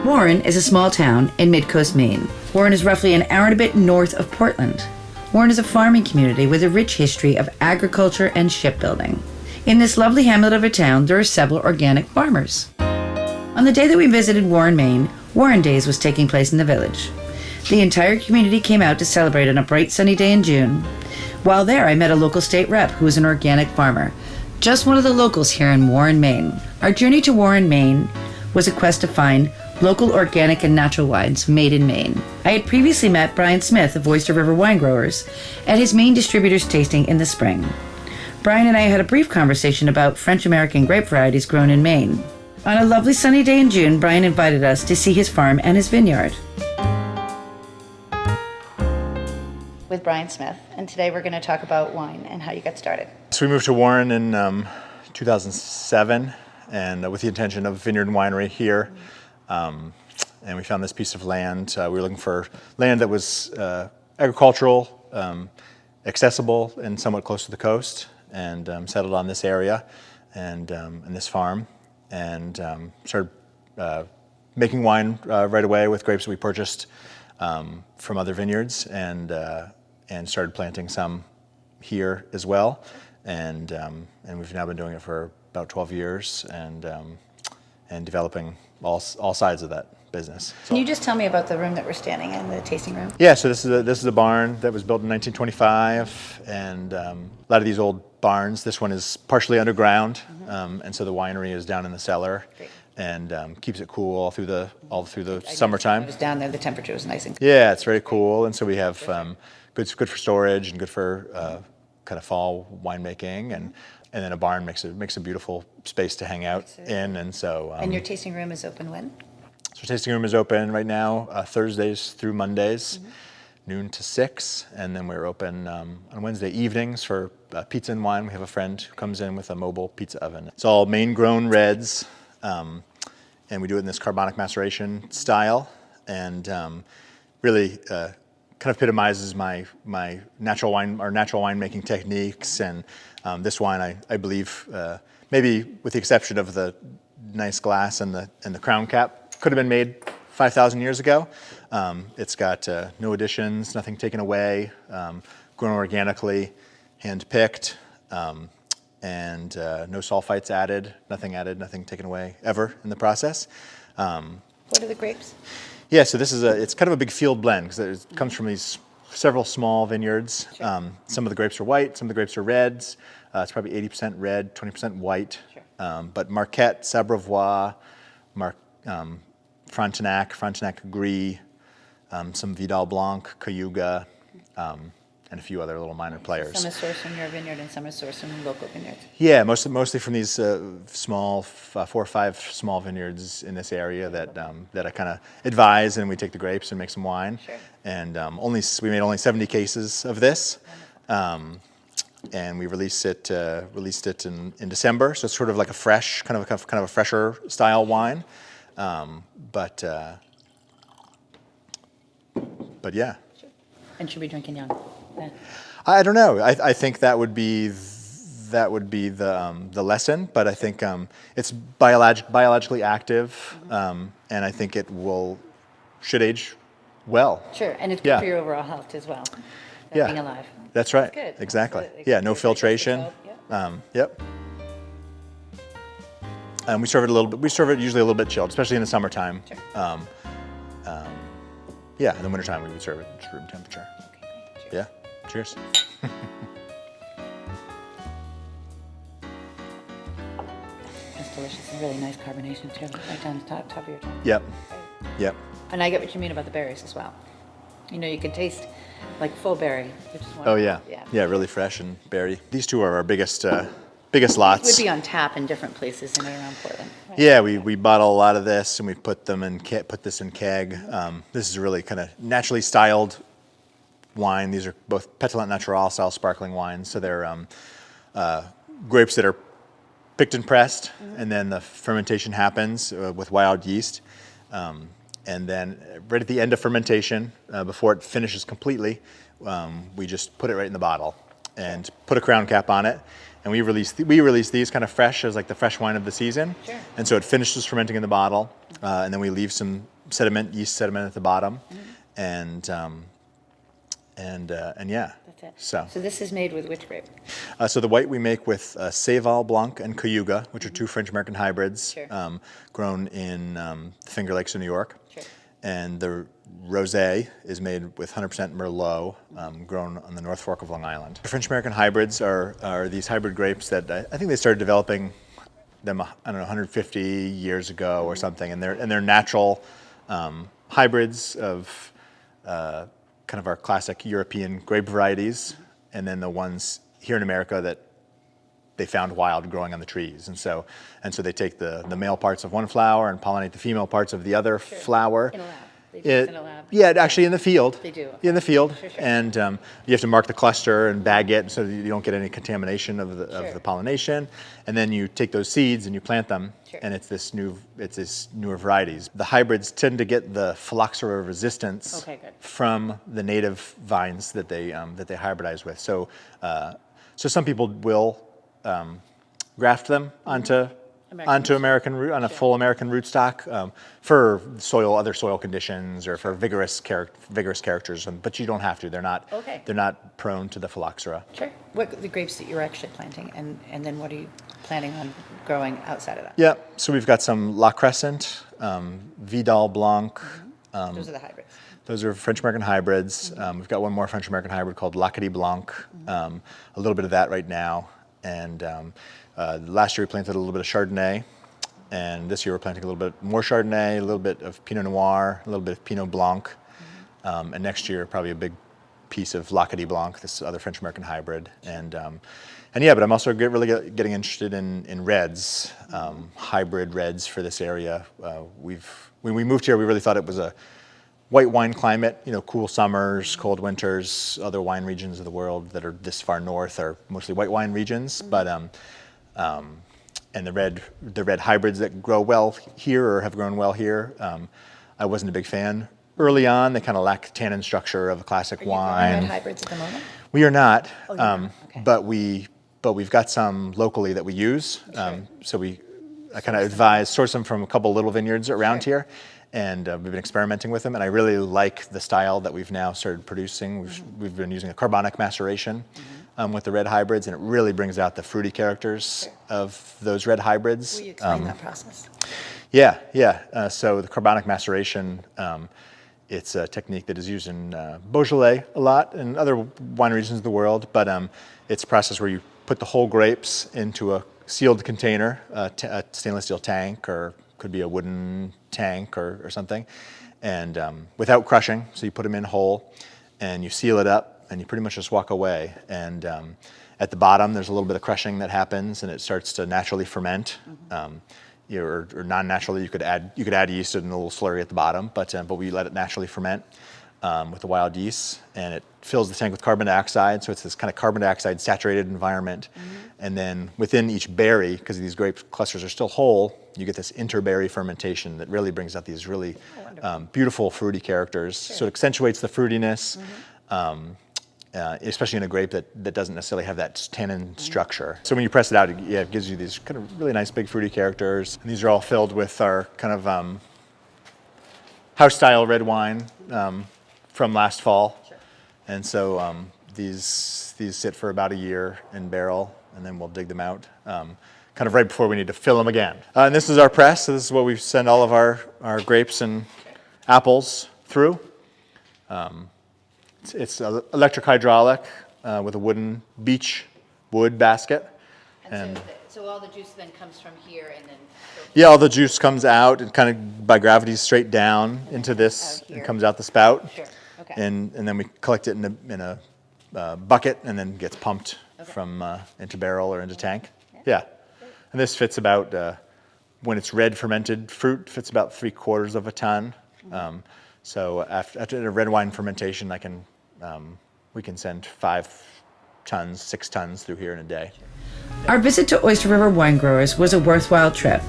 Warren is a small town in mid-coast Maine. Warren is roughly an hour and a bit north of Portland. Warren is a farming community with a rich history of agriculture and shipbuilding. In this lovely hamlet of a town, there are several organic farmers. On the day that we visited Warren, Maine, Warren Days was taking place in the village. The entire community came out to celebrate on a bright sunny day in June. While there, I met a local state rep who is an organic farmer, just one of the locals here in Warren, Maine. Our journey to Warren, Maine was a quest to find local organic and natural wines made in Maine. I had previously met Brian Smith of Oyster River WineGrowers at his Maine distributor's tasting in the spring. Brian and I had a brief conversation about French-American grape varieties grown in Maine. On a lovely sunny day in June, Brian invited us to see his farm and his vineyard. With Brian Smith, and today we're going to talk about wine and how you got started. So we moved to Warren in 2007, and with the intention of vineyard and winery here. And we found this piece of land. We were looking for land that was agricultural, accessible, and somewhat close to the coast, and settled on this area and this farm, and started making wine right away with grapes that we purchased from other vineyards, and started planting some here as well. And we've now been doing it for about 12 years, and developing all sides of that business. Can you just tell me about the room that we're standing in, the tasting room? Yeah, so this is a barn that was built in 1925, and a lot of these old barns. This one is partially underground, and so the winery is down in the cellar. Great. And keeps it cool all through the summertime. I was down there; the temperature was nice and cool. Yeah, it's very cool, and so we have good for storage and good for kind of fall winemaking, and then a barn makes a beautiful space to hang out in, and so. And your tasting room is open when? So our tasting room is open right now Thursdays through Mondays, noon to 6, and then we're open on Wednesday evenings for pizza and wine. We have a friend who comes in with a mobile pizza oven. It's all Maine-grown reds, and we do it in this carbonic maceration style, and really kind of epitomizes my natural winemaking techniques. And this wine, I believe, maybe with the exception of the nice glass and the crown cap, could have been made 5,000 years ago. It's got no additions, nothing taken away, grown organically, hand-picked, and no sulfites added, nothing taken away ever in the process. What are the grapes? Yeah, so it's kind of a big field blend, because it comes from these several small vineyards. Sure. Some of the grapes are white, some of the grapes are reds. It's probably 80% red, 20% white. Sure. But Marquette, Sabravois, Frontenac Gris, some Vidal Blanc, Cayuga, and a few other little minor players. Some is sourced from your vineyard and some is sourced from local vineyards. Yeah, mostly from these small, 4 or 5 small vineyards in this area that I kind of advise, and we take the grapes and make some wine. Sure. And we made only 70 cases of this, and we released it in December. So it's sort of like a fresh, kind of a fresher style wine, but yeah. Sure. And should we drink young? I don't know. I think that would be the lesson, but I think it's biologically active, and I think it should age well. Sure, and it's good for your overall health as well. Being alive. That's right. That's good. Exactly. Absolutely. Yeah, no filtration. Yep. We serve it usually a little bit chilled, especially in the summertime. Sure. Yeah, in the wintertime we would serve it at room temperature. Okay, great. Cheers. Yeah. Cheers. That's delicious and really nice carbonation too, right down the top of your tongue. Yep. Yep. And I get what you mean about the berries as well. You know, you can taste like full berry, which is wonderful. Oh yeah. Yeah, really fresh and berry. These two are our biggest lots. Would be on tap in different places in and around Portland. Right? Yeah, we bottle a lot of this, and we put this in keg. This is a really kind of naturally styled wine. These are both Pétillant Natural style sparkling wines. So they're grapes that are picked and pressed, and then the fermentation happens with wild yeast. And then right at the end of fermentation, before it finishes completely, we just put it right in the bottle and put a crown cap on it. And we release these kind of fresh as like the fresh wine of the season. Sure. And so it finishes fermenting in the bottle, and then we leave some sediment, yeast sediment at the bottom, and yeah. That's it. So this is made with which grape? So the white we make with Seyval Blanc and Cayuga, which are two French American hybrids, Sure. grown in the Finger Lakes of New York. Sure. And the rosé is made with 100% Merlot, grown on the North Fork of Long Island. The French American hybrids are these hybrid grapes that I think they started developing them, I don't know, 150 years ago or something, and they're natural hybrids of kind of our classic European grape varieties, and then the ones here in America that they found wild growing on the trees. And so they take the male parts of one flower and pollinate the female parts of the other flower. In a lab. They do this in a lab. Yeah, actually in the field. They do. In the field. Sure. And you have to mark the cluster and bag it so that you don't get any contamination of the pollination. And then you take those seeds and you plant them. Sure. And it's this newer varieties. The hybrids tend to get the phylloxera resistance from the native vines that they hybridize with. So some people will graft them onto American root, on a full American rootstock for other soil conditions or for vigorous characters. But you don't have to. They're not prone to the phylloxera. Sure. What are the grapes that you're actually planting, and then what are you planning on growing outside of that? Yeah. So we've got some La Crescent, Vidal Blanc. Those are the hybrids. Those are French American hybrids. We've got one more French American hybrid called Lacadie Blanc. A little bit of that right now. And last year we planted a little bit of Chardonnay, and this year we're planting a little bit more Chardonnay, a little bit of Pinot Noir, a little bit of Pinot Blanc, and next year probably a big piece of Lacadie Blanc, this other French American hybrid, and yeah. But I'm also really getting interested in reds, hybrid reds for this area. When we moved here, we really thought it was a white wine climate, cool summers, cold winters. Other wine regions of the world that are this far north are mostly white wine regions, but and the red hybrids that grow well here or have grown well here, I wasn't a big fan early on. They kind of lack tannin structure of a classic wine. Are you growing red hybrids at the moment? We are not, Okay. but we've got some locally that we use. Sure. So I kind of source them from a couple little vineyards around here. And we've been experimenting with them, and I really like the style that we've now started producing. We've been using a carbonic maceration with the red hybrids, and it really brings out the fruity characters of those red hybrids. Will you explain that process? Yeah. So the carbonic maceration, it's a technique that is used in Beaujolais a lot and other wine regions of the world, but it's a process where you put the whole grapes into a sealed container, a stainless steel tank, or could be a wooden tank or something, and without crushing. So you put them in whole, and you seal it up, and you pretty much just walk away. And at the bottom, there's a little bit of crushing that happens, and it starts to naturally ferment. Or non-naturally, you could add yeast and a little slurry at the bottom, but we let it naturally ferment with the wild yeast, and it fills the tank with carbon dioxide. So it's this kind of carbon dioxide saturated environment. And then within each berry, because these grape clusters are still whole, you get this interberry fermentation that really brings out these really beautiful fruity characters. Sure. So it accentuates the fruitiness, especially in a grape that doesn't necessarily have that tannin structure. So when you press it out, it gives you these kind of really nice big fruity characters. And these are all filled with our kind of house-style red wine from last fall. Sure. And so these sit for about a year in barrel, and then we'll dig them out kind of right before we need to fill them again. And this is our press. So this is what we send all of our grapes and apples through. It's electric hydraulic with a wooden beech wood basket. And so all the juice then comes from here and then... Yeah, all the juice comes out and kind of by gravity straight down into this and comes out the spout. Sure. Okay. And then we collect it in a bucket and then gets pumped from into barrel or into tank. Yeah. And this fits about, when it's red fermented fruit, fits about 3/4 of a ton. So after a red wine fermentation, we can send 5 tons, 6 tons through here in a day. Our visit to Oyster River WineGrowers was a worthwhile trip.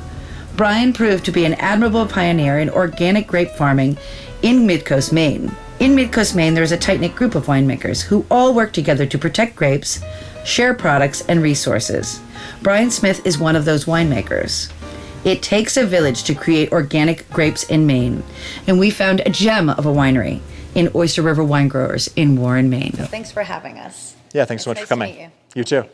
Brian proved to be an admirable pioneer in organic grape farming in Midcoast, Maine. In Midcoast, Maine, there is a tight-knit group of winemakers who all work together to protect grapes, share products, and resources. Brian Smith is one of those winemakers. It takes a village to create organic grapes in Maine, and we found a gem of a winery in Oyster River WineGrowers in Warren, Maine. Thanks for having us. Yeah, thanks so much for coming. Nice to meet You too.